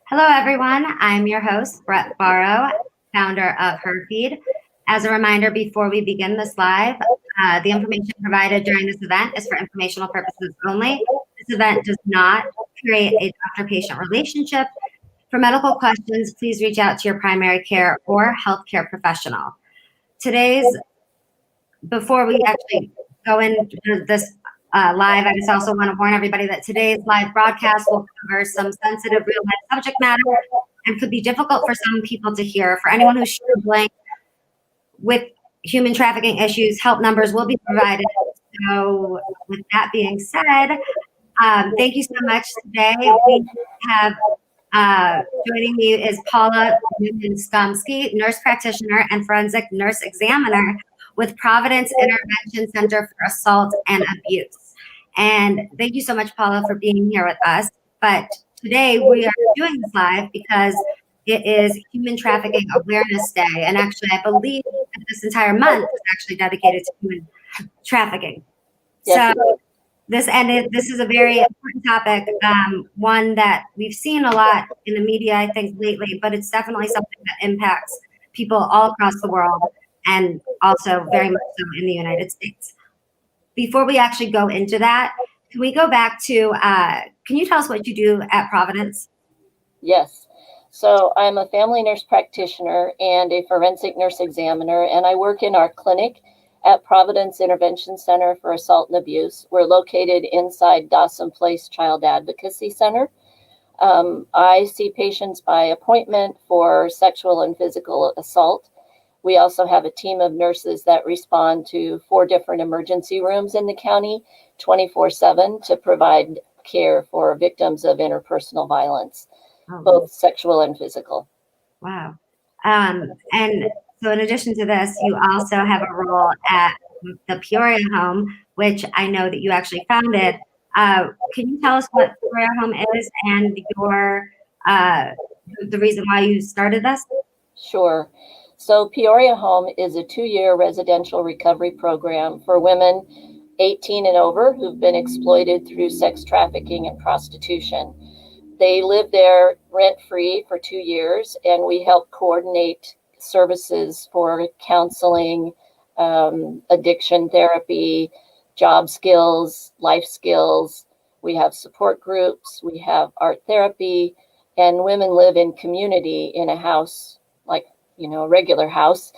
Hello, everyone. I'm your host, Brett Barrow, founder of HerFeed. As a reminder, before we begin this live, the information provided during this event is for informational purposes only. This event does not create a doctor-patient relationship. For medical questions, please reach out to your primary care or healthcare professional. Before we actually go into this live, I just also want to warn everybody that today's live broadcast will cover some sensitive real-life subject matter and could be difficult for some people to hear. For anyone who's struggling with human trafficking issues, help numbers will be provided. So with that being said, thank you so much today. We have joining me is Paula Newman-Skomsky, nurse practitioner and forensic nurse examiner with Providence Intervention Center for Assault and Abuse. And thank you so much, Paula, for being here with us. But today we are doing this live because it is Human Trafficking Awareness Day. And actually, I believe that this entire month is actually dedicated to human trafficking. Yes. So this is a very important topic, one that we've seen a lot in the media, I think, lately, but it's definitely something that impacts people all across the world and also very much so in the United States. Before we actually go into that, can we go back to, can you tell us what you do at Providence? Yes. So I'm a family nurse practitioner and a forensic nurse examiner, and I work in our clinic at Providence Intervention Center for Assault and Abuse. We're located inside Dawson Place Child Advocacy Center. I see patients by appointment for sexual and physical assault. We also have a team of nurses that respond to 4 different emergency rooms in the county 24/7 to provide care for victims of interpersonal violence, both sexual and physical. Wow. And so in addition to this, you also have a role at the Peoria Home, which I know that you actually founded. Can you tell us what Peoria Home is and the reason why you started this? Sure. So Peoria Home is a 2-year residential recovery program for women 18 and over who've been exploited through sex trafficking and prostitution. They live there rent-free for 2 years, and we help coordinate services for counseling, addiction therapy, job skills, life skills. We have support groups, we have art therapy, and women live in community in a house, like, a regular house,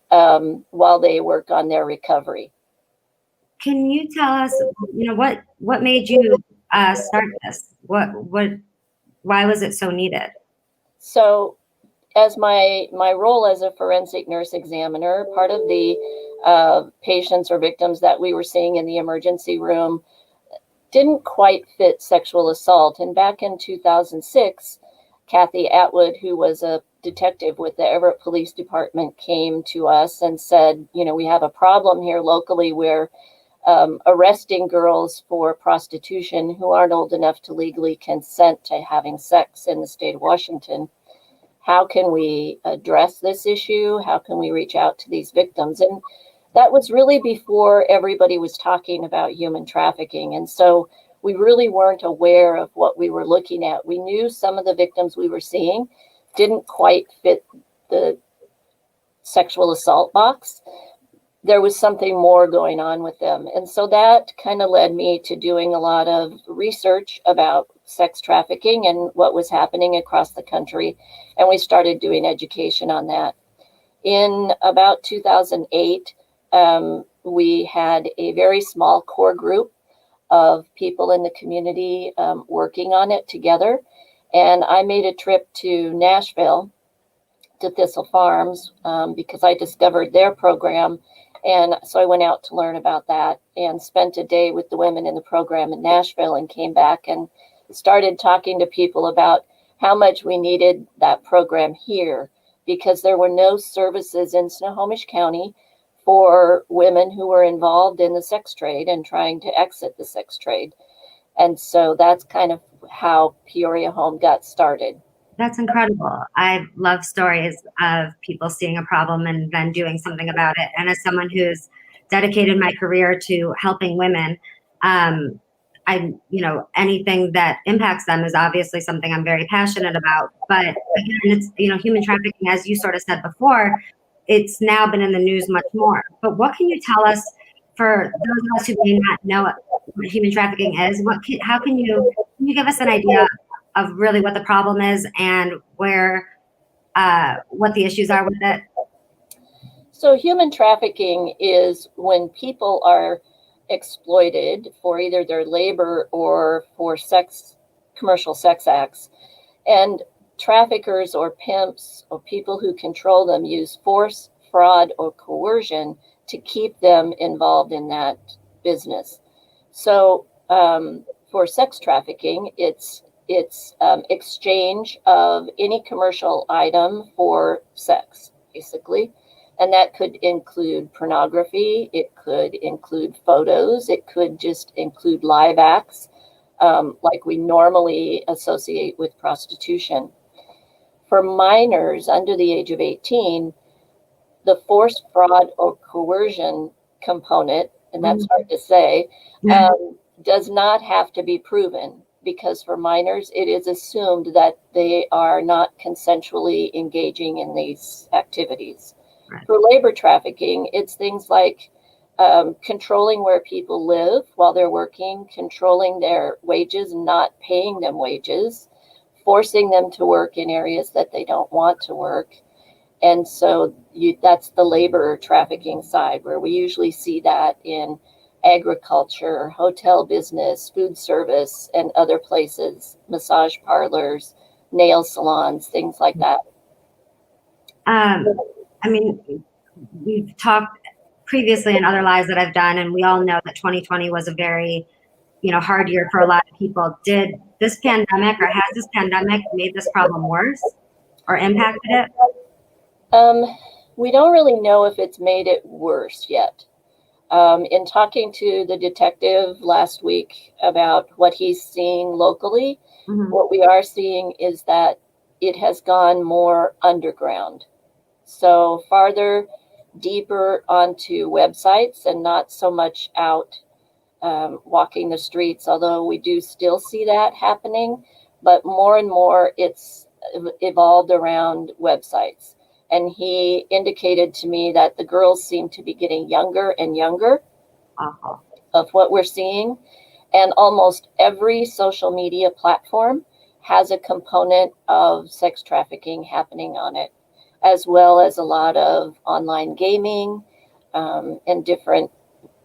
while they work on their recovery. Can you tell us, what made you start this? Why was it so needed? So as my role as a forensic nurse examiner, part of the patients or victims that we were seeing in the emergency room didn't quite fit sexual assault. And back in 2006, Kathy Atwood, who was a detective with the Everett Police Department, came to us and said, we have a problem here locally where arresting girls for prostitution who aren't old enough to legally consent to having sex in the state of Washington. How can we address this issue? How can we reach out to these victims? And that was really before everybody was talking about human trafficking. And so we really weren't aware of what we were looking at. We knew some of the victims we were seeing didn't quite fit the sexual assault box. There was something more going on with them. And so that kind of led me to doing a lot of research about sex trafficking and what was happening across the country. And we started doing education on that. In about 2008, we had a very small core group of people in the community working on it together. And I made a trip to Nashville, to Thistle Farms, because I discovered their program. And so I went out to learn about that and spent a day with the women in the program in Nashville and came back and started talking to people about how much we needed that program here, because there were no services in Snohomish County for women who were involved in the sex trade and trying to exit the sex trade. And so that's kind of how Peoria Home got started. That's incredible. I love stories of people seeing a problem and then doing something about it. And as someone who's dedicated my career to helping women, anything that impacts them is obviously something I'm very passionate about. But again, it's, human trafficking, as you sort of said before, it's now been in the news much more. But what can you tell us, for those of us who may not know what human trafficking is? How can you give us an idea of really what the problem is and what the issues are with it? So human trafficking is when people are exploited for either their labor or for commercial sex acts. And traffickers or pimps or people who control them use force, fraud, or coercion to keep them involved in that business. So for sex trafficking, it's exchange of any commercial item for sex, basically. And that could include pornography, it could include photos, it could just include live acts, like we normally associate with prostitution. For minors under the age of 18, the force, fraud, or coercion component, and that's hard to say, does not have to be proven, because for minors, it is assumed that they are not consensually engaging in these activities. Right. For labor trafficking, it's things like controlling where people live while they're working, controlling their wages, not paying them wages, forcing them to work in areas that they don't want to work. And so that's the labor trafficking side, where we usually see that in agriculture, hotel business, food service, and other places, massage parlors, nail salons, things like that. We've talked previously in other lives that I've done, and we all know that 2020 was a very, hard year for a lot of people. Did this pandemic, or has this pandemic made this problem worse or impacted it? We don't really know if it's made it worse yet. In talking to the detective last week about what he's seeing locally, what we are seeing is that it has gone more underground. So farther, deeper onto websites and not so much out walking the streets, although we do still see that happening, but more and more it's evolved around websites. And he indicated to me that the girls seem to be getting younger and younger of what we're seeing. And almost every social media platform has a component of sex trafficking happening on it, as well as a lot of online gaming and different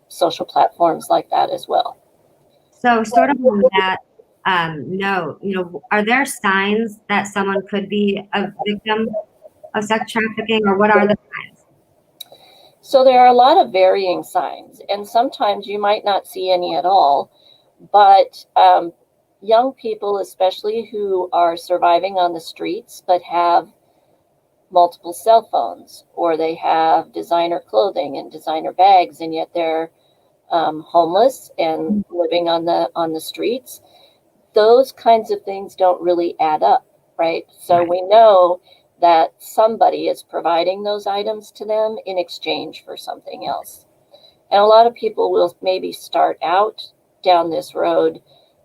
social platforms like that as well. So sort of on that note, are there signs that someone could be a victim of sex trafficking, or what are the signs? So there are a lot of varying signs, and sometimes you might not see any at all, but young people, especially who are surviving on the streets but have multiple cell phones, or they have designer clothing and designer bags, and yet they're homeless and living on the streets, those kinds of things don't really add up, right? So we know that somebody is providing those items to them in exchange for something else. And a lot of people will maybe start out down this road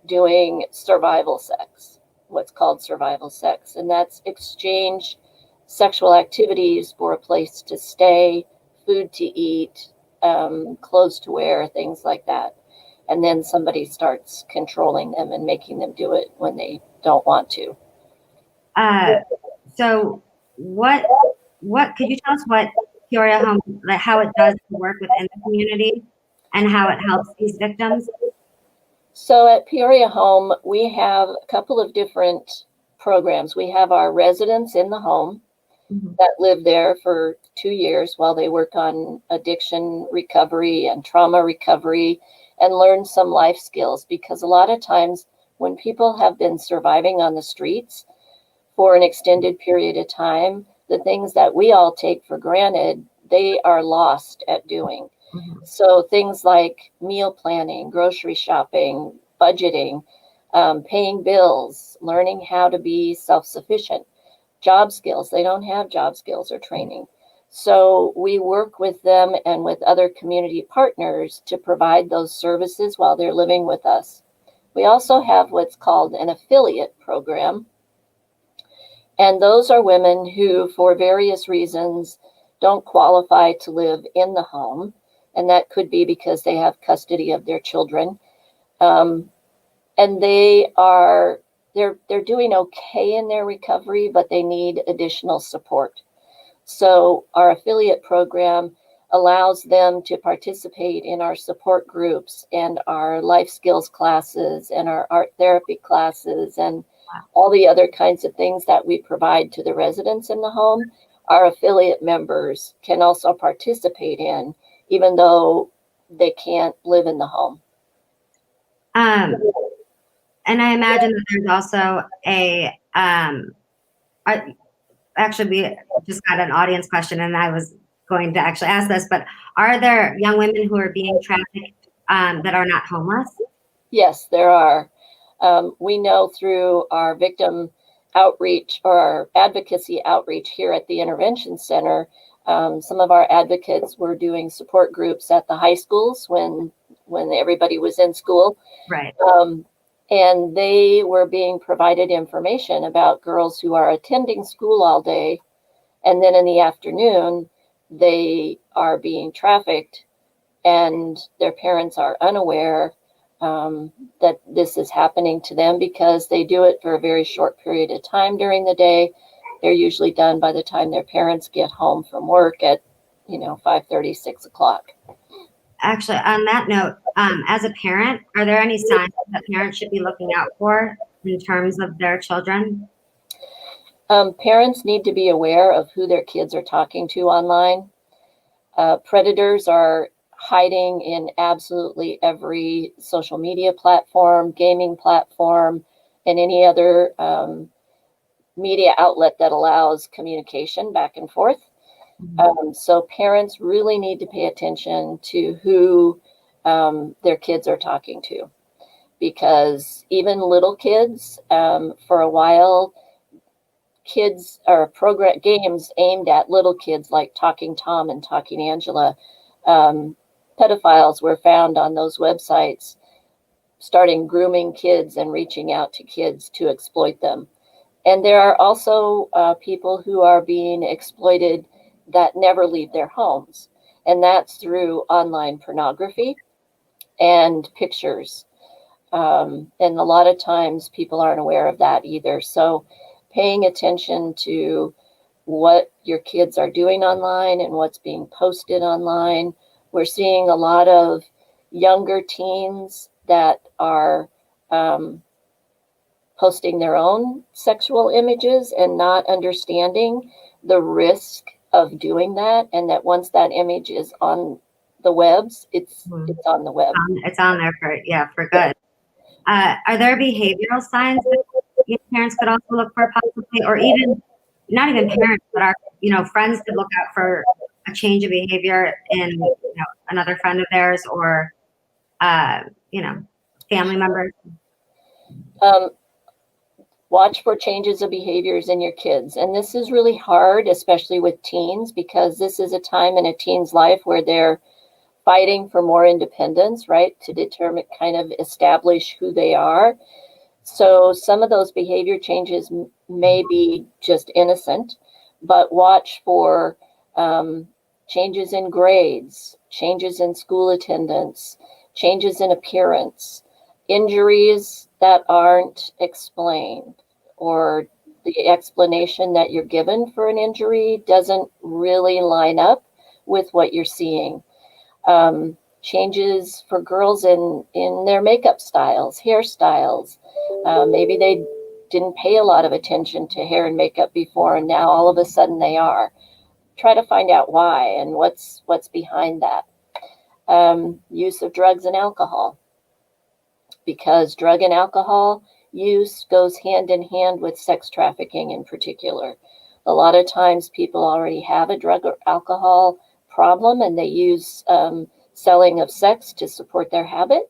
doing survival sex, what's called survival sex. And that's exchange sexual activities for a place to stay, food to eat, clothes to wear, things like that. And then somebody starts controlling them and making them do it when they don't want to. So what could you tell us what Peoria Home, like how it does work within the community and how it helps these victims? So at Peoria Home, we have a couple of different programs. We have our residents in the home that live there for 2 years while they work on addiction recovery and trauma recovery and learn some life skills, because a lot of times when people have been surviving on the streets for an extended period of time, the things that we all take for granted, they are lost at doing. So things like meal planning, grocery shopping, budgeting, paying bills, learning how to be self-sufficient, job skills. They don't have job skills or training. So we work with them and with other community partners to provide those services while they're living with us. We also have what's called an affiliate program. And those are women who, for various reasons, don't qualify to live in the home. And that could be because they have custody of their children. And they're doing okay in their recovery, but they need additional support. So our affiliate program allows them to participate in our support groups and our life skills classes and our art therapy classes and all the other kinds of things that we provide to the residents in the home. Our affiliate members can also participate in, even though they can't live in the home. And I imagine that there's also actually, we just got an audience question, and I was going to actually ask this, but are there young women who are being trafficked that are not homeless? Yes, there are. We know through our victim outreach or our advocacy outreach here at the Intervention Center, some of our advocates were doing support groups at the high schools when everybody was in school. Right. And they were being provided information about girls who are attending school all day, and then in the afternoon, they are being trafficked, and their parents are unaware that this is happening to them because they do it for a very short period of time during the day. They're usually done by the time their parents get home from work at 5:30, 6 o'clock. Actually, on that note, as a parent, are there any signs that parents should be looking out for in terms of their children? Parents need to be aware of who their kids are talking to online. Predators are hiding in absolutely every social media platform, gaming platform, and any other media outlet that allows communication back and forth. So parents really need to pay attention to who their kids are talking to, because even little kids, for a while, kids or program games aimed at little kids like Talking Tom and Talking Angela, pedophiles were found on those websites, starting grooming kids and reaching out to kids to exploit them. And there are also people who are being exploited that never leave their homes. And that's through online pornography and pictures. And a lot of times people aren't aware of that either. So paying attention to what your kids are doing online and what's being posted online. We're seeing a lot of younger teens that are posting their own sexual images and not understanding the risk of doing that, and that once that image is on the webs, it's on the web. It's on there for good. Are there behavioral signs that parents could also look for possibly, or even not even parents, but our friends could look out for a change of behavior in another friend of theirs or family members? Watch for changes of behaviors in your kids. And this is really hard, especially with teens, because this is a time in a teen's life where they're fighting for more independence, right? To determine, kind of establish who they are. So some of those behavior changes may be just innocent, but watch for changes in grades, changes in school attendance, changes in appearance, injuries that aren't explained, or the explanation that you're given for an injury doesn't really line up with what you're seeing. Changes for girls in their makeup styles, hairstyles. Maybe they didn't pay a lot of attention to hair and makeup before, and now all of a sudden they are. Try to find out why and what's behind that. Use of drugs and alcohol, because drug and alcohol use goes hand in hand with sex trafficking in particular. A lot of times people already have a drug or alcohol problem and they use selling of sex to support their habit,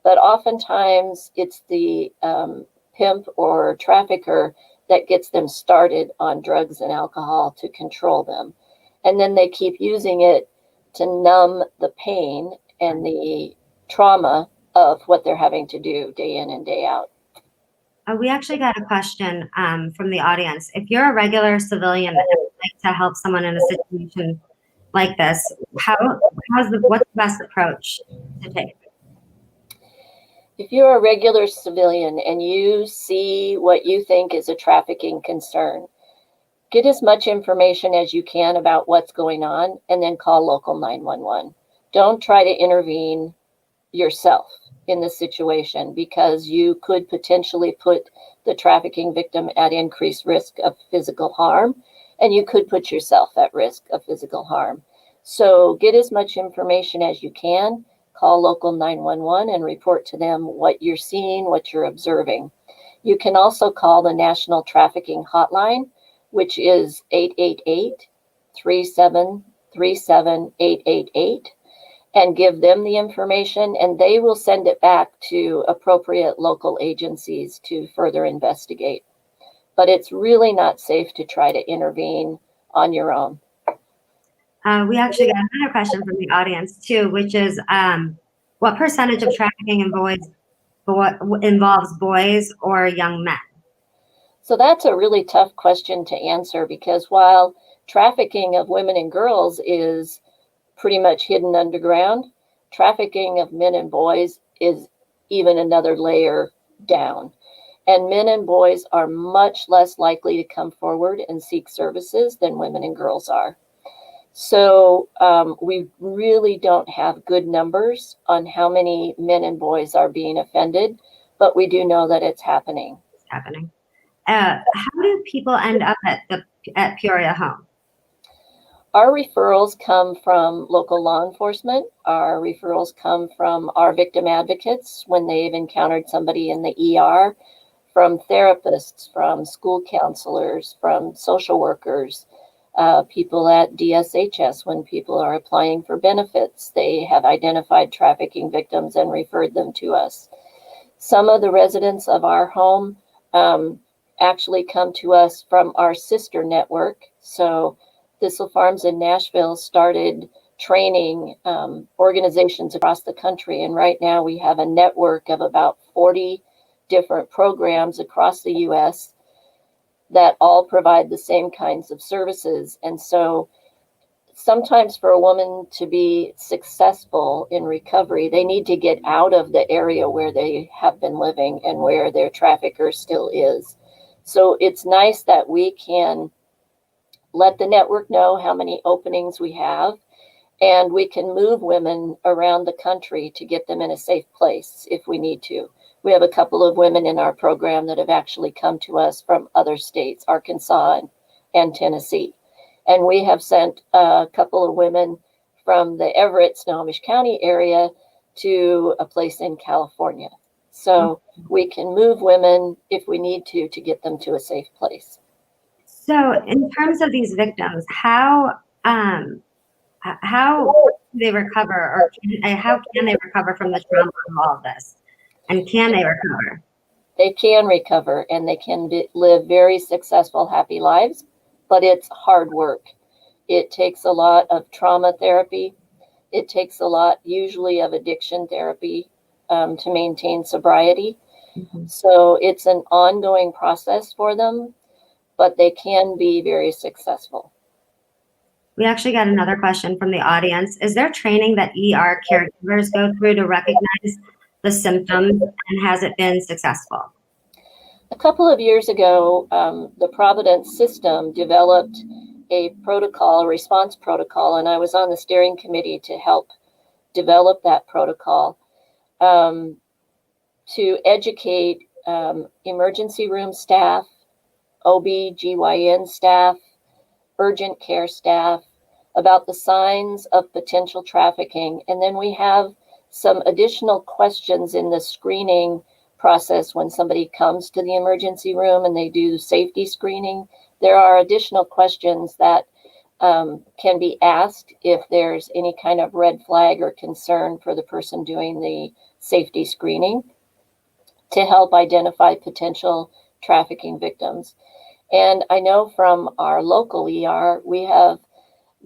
but oftentimes it's the pimp or trafficker that gets them started on drugs and alcohol to control them. And then they keep using it to numb the pain and the trauma of what they're having to do day in and day out. We actually got a question from the audience. If you're a regular civilian and would like to help someone in a situation like this, what's the best approach to take? If you're a regular civilian and you see what you think is a trafficking concern, get as much information as you can about what's going on and then call local 911. Don't try to intervene yourself in the situation, because you could potentially put the trafficking victim at increased risk of physical harm, and you could put yourself at risk of physical harm. So get as much information as you can, call local 911 and report to them what you're seeing, what you're observing. You can also call the National Trafficking Hotline, which is 888-373-7888. And give them the information, and they will send it back to appropriate local agencies to further investigate. But it's really not safe to try to intervene on your own. We actually got another question from the audience too, which is what percentage of trafficking involves boys or young men? So that's a really tough question to answer, because while trafficking of women and girls is pretty much hidden underground, trafficking of men and boys is even another layer down. And men and boys are much less likely to come forward and seek services than women and girls are. So we really don't have good numbers on how many men and boys are being offended, but we do know that it's happening. It's happening. How do people end up at Peoria Home? Our referrals come from local law enforcement. Our referrals come from our victim advocates when they've encountered somebody in the ER, from therapists, from school counselors, from social workers, people at DSHS when people are applying for benefits. They have identified trafficking victims and referred them to us. Some of the residents of our home actually come to us from our sister network. So Thistle Farms in Nashville started training organizations across the country. And right now we have a network of about 40 different programs across the US that all provide the same kinds of services. And so sometimes for a woman to be successful in recovery, they need to get out of the area where they have been living and where their trafficker still is. So it's nice that we can let the network know how many openings we have, and we can move women around the country to get them in a safe place if we need to. We have a couple of women in our program that have actually come to us from other states, Arkansas and Tennessee. And we have sent a couple of women from the Everett, Snohomish County area to a place in California. So we can move women if we need to get them to a safe place. So in terms of these victims, how do they recover, or how can they recover from the trauma of all of this? And can they recover? They can recover, and they can live very successful, happy lives, but it's hard work. It takes a lot of trauma therapy. It takes a lot, usually, of addiction therapy to maintain sobriety. Mm-hmm. So it's an ongoing process for them, but they can be very successful. We actually got another question from the audience. Is there training that ER caregivers go through to recognize the symptoms, and has it been successful? A couple of years ago, the Providence system developed a protocol, a response protocol, and I was on the steering committee to help develop that protocol to educate emergency room staff, OB/GYN staff, urgent care staff about the signs of potential trafficking. And then we have some additional questions in the screening process when somebody comes to the emergency room and they do safety screening. There are additional questions that can be asked if there's any kind of red flag or concern for the person doing the safety screening to help identify potential trafficking victims. And I know from our local ER, we have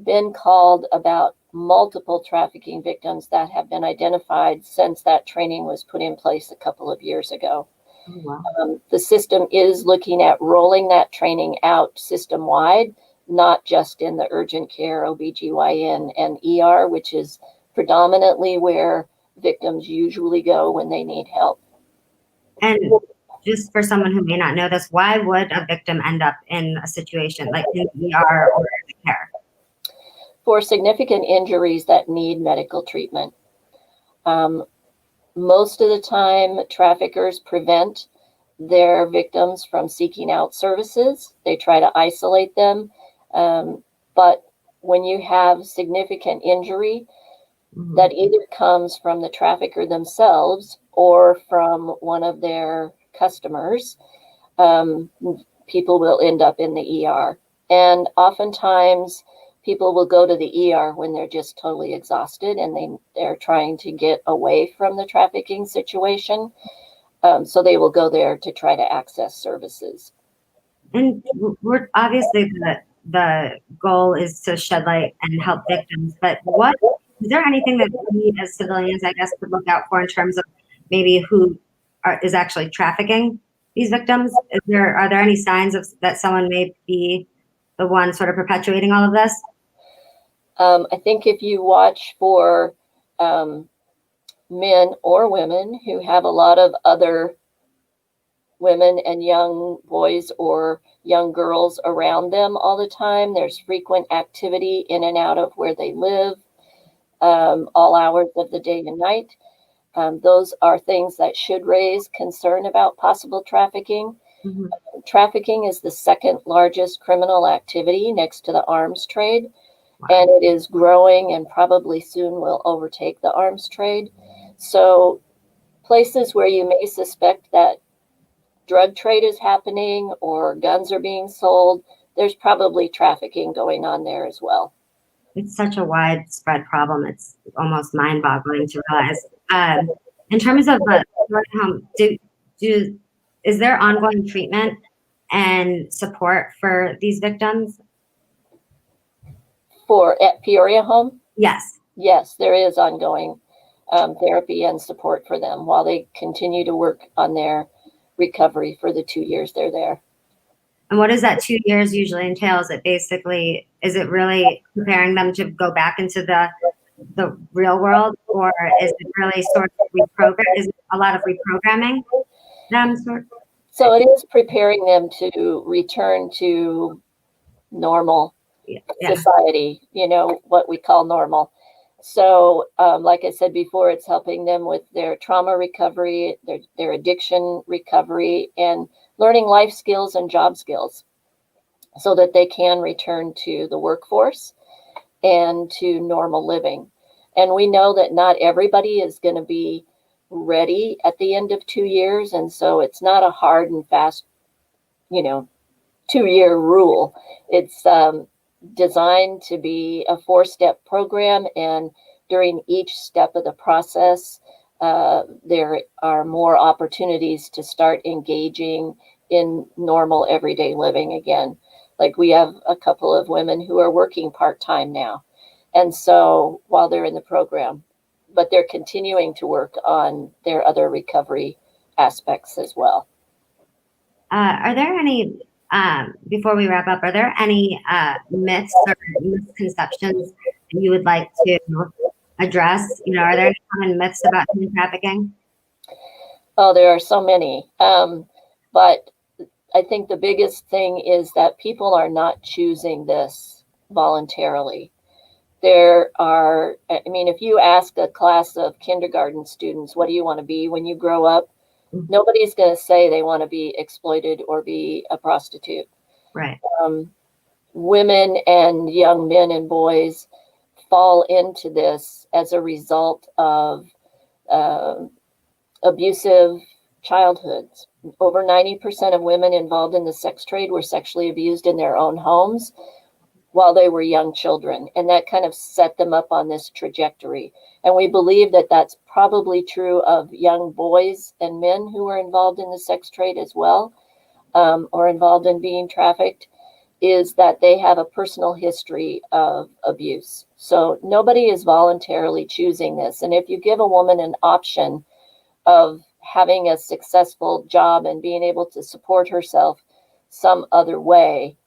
been called about multiple trafficking victims that have been identified since that training was put in place a couple of years ago. Oh, wow. The system is looking at rolling that training out system-wide, not just in the urgent care, OBGYN, and ER, which is predominantly where victims usually go when they need help. And just for someone who may not know this, why would a victim end up in a situation like in the ER or urgent care? For significant injuries that need medical treatment. Most of the time, traffickers prevent their victims from seeking out services. They try to isolate them. But when you have significant injury, that either comes from the trafficker themselves or from one of their customers, people will end up in the ER. And oftentimes, people will go to the ER when they're just totally exhausted and they're trying to get away from the trafficking situation. So they will go there to try to access services. And we're obviously the goal is to shed light and help victims, but is there anything that we as civilians, I guess, could look out for in terms of maybe who is actually trafficking these victims? Are there any signs that someone may be the one sort of perpetuating all of this? I think if you watch for men or women who have a lot of other women and young boys or young girls around them all the time, there's frequent activity in and out of where they live, all hours of the day and night. Those are things that should raise concern about possible trafficking. Mm-hmm. Trafficking is the second largest criminal activity next to the arms trade. And it is growing and probably soon will overtake the arms trade. So places where you may suspect that drug trade is happening or guns are being sold, there's probably trafficking going on there as well. It's such a widespread problem. It's almost mind-boggling to realize. In terms of the home, is there ongoing treatment and support for these victims? At Peoria Home? Yes. Yes, there is ongoing therapy and support for them while they continue to work on their recovery for the 2 years they're there. And what does that 2 years usually entail? Is it really preparing them to go back into the real world, or is it really sort of is it a lot of reprogramming them? So it is preparing them to return to normal society, what we call normal. So like I said before, it's helping them with their trauma recovery, their addiction recovery, and learning life skills and job skills so that they can return to the workforce and to normal living. And we know that not everybody is going to be ready at the end of 2 years. And so it's not a hard and fast, 2-year rule. It's designed to be a 4-step program. And during each step of the process, there are more opportunities to start engaging in normal everyday living again. Like we have a couple of women who are working part-time now. And so while they're in the program, but they're continuing to work on their other recovery aspects as well. Are there any, before we wrap up, are there any myths or misconceptions that you would like to address? Are there any common myths about human trafficking? Oh, there are so many. But I think the biggest thing is that people are not choosing this voluntarily. If you ask a class of kindergarten students, what do you want to be when you grow up? Nobody's going to say they want to be exploited or be a prostitute. Right. Women and young men and boys fall into this as a result of abusive childhoods. Over 90% of women involved in the sex trade were sexually abused in their own homes while they were young children. And that kind of set them up on this trajectory. And we believe that that's probably true of young boys and men who are involved in the sex trade as well, or involved in being trafficked, is that they have a personal history of abuse. So nobody is voluntarily choosing this. And if you give a woman an option of having a successful job and being able to support herself some other way,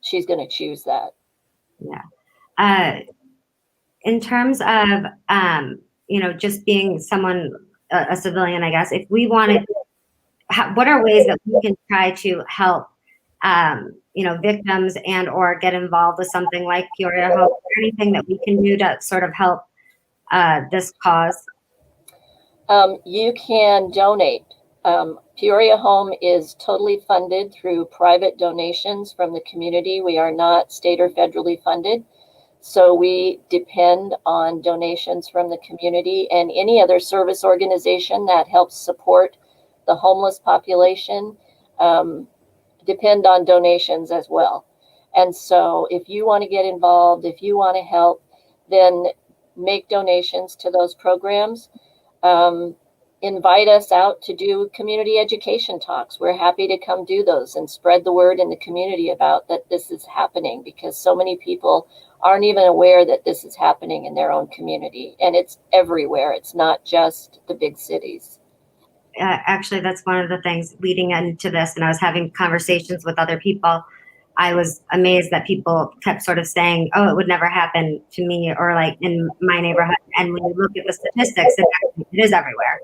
she's going to choose that. Yeah. In terms of, just being someone, a civilian, I guess, if we wanted, what are ways that we can try to help, victims and or get involved with something like Peoria Home, or anything that we can do to sort of help this cause? You can donate. Peoria Home is totally funded through private donations from the community. We are not state or federally funded. So we depend on donations from the community and any other service organization that helps support the homeless population depend on donations as well. And so if you want to get involved, if you want to help, then make donations to those programs. Invite us out to do community education talks. We're happy to come do those and spread the word in the community about that this is happening, because so many people aren't even aware that this is happening in their own community, and it's everywhere. It's not just the big cities. Actually, that's one of the things leading into this, and I was having conversations with other people. I was amazed that people kept sort of saying, oh, it would never happen to me or like in my neighborhood. And when you look at the statistics, it is everywhere.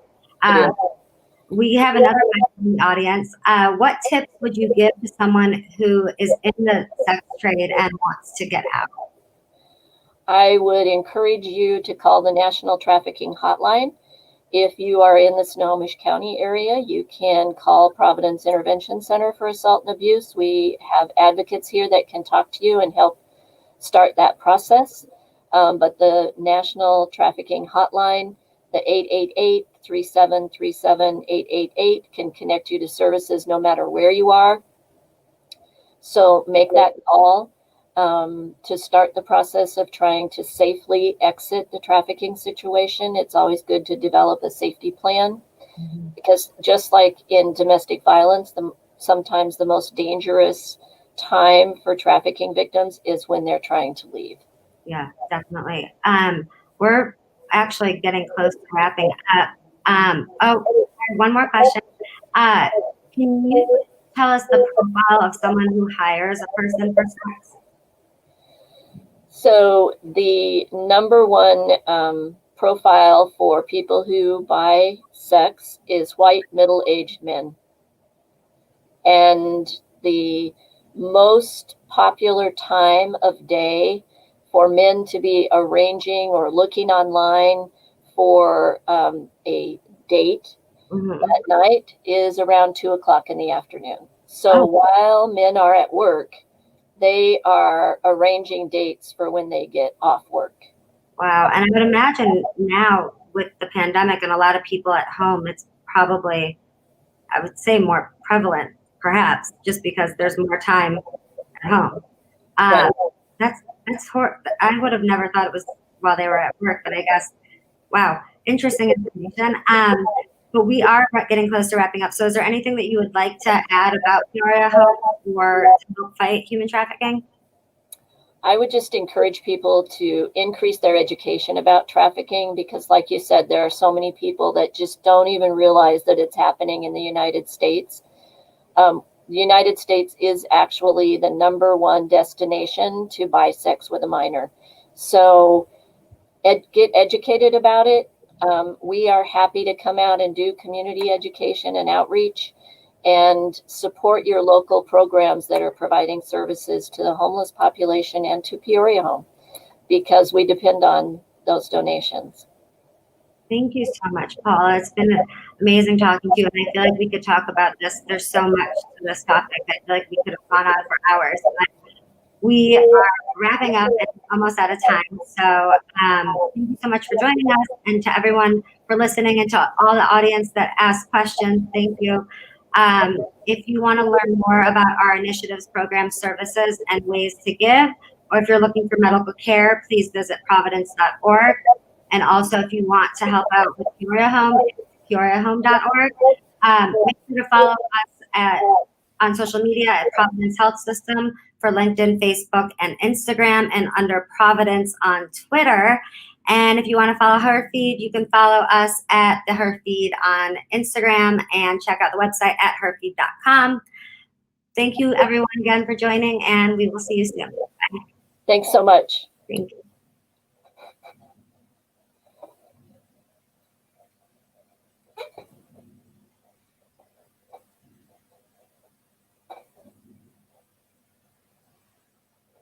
We have another question in the audience. What tips would you give to someone who is in the sex trade and wants to get out? I would encourage you to call the National Trafficking Hotline. If you are in the Snohomish County area, you can call Providence Intervention Center for Assault and Abuse. We have advocates here that can talk to you and help start that process. But the National Trafficking Hotline, the 888-3737-888, can connect you to services no matter where you are. So make that call to start the process of trying to safely exit the trafficking situation. It's always good to develop a safety plan, because just like in domestic violence, sometimes the most dangerous time for trafficking victims is when they're trying to leave. Yeah, definitely. We're actually getting close to wrapping up. One more question. Can you tell us the profile of someone who hires a person for sex? So the number one profile for people who buy sex is white middle-aged men. And the most popular time of day for men to be arranging or looking online for a date at night is around 2:00 in the afternoon. So while men are at work, they are arranging dates for when they get off work. Wow. And I would imagine now with the pandemic and a lot of people at home, it's probably, I would say, more prevalent, perhaps, just because there's more time at home. Right. That's horrible. I would have never thought it was while they were at work, but I guess, wow, interesting information. But we are getting close to wrapping up. So is there anything that you would like to add about Peoria Home or to help fight human trafficking? I would just encourage people to increase their education about trafficking, because like you said, there are so many people that just don't even realize that it's happening in the United States. The United States is actually the #1 destination to buy sex with a minor. So get educated about it. We are happy to come out and do community education and outreach and support your local programs that are providing services to the homeless population and to Peoria Home, because we depend on those donations. Thank you so much, Paula. It's been amazing talking to you, and I feel like we could talk about this. There's so much to this topic. I feel like we could have gone on for hours. But we are wrapping up and almost out of time. So thank you so much for joining us, and to everyone for listening, and to all the audience that asked questions. Thank you. If you want to learn more about our initiatives, programs, services, and ways to give, or if you're looking for medical care, please visit providence.org. And also, if you want to help out with Peoria Home, peoriahome.org. Make sure to follow us on social media at Providence Health System for LinkedIn, Facebook, and Instagram, and under Providence on Twitter. And if you want to follow her feed, you can follow us at the Her Feed on Instagram and check out the website at herfeed.com. Thank you, everyone, again for joining, and we will see you soon. Thanks so much. Thank you.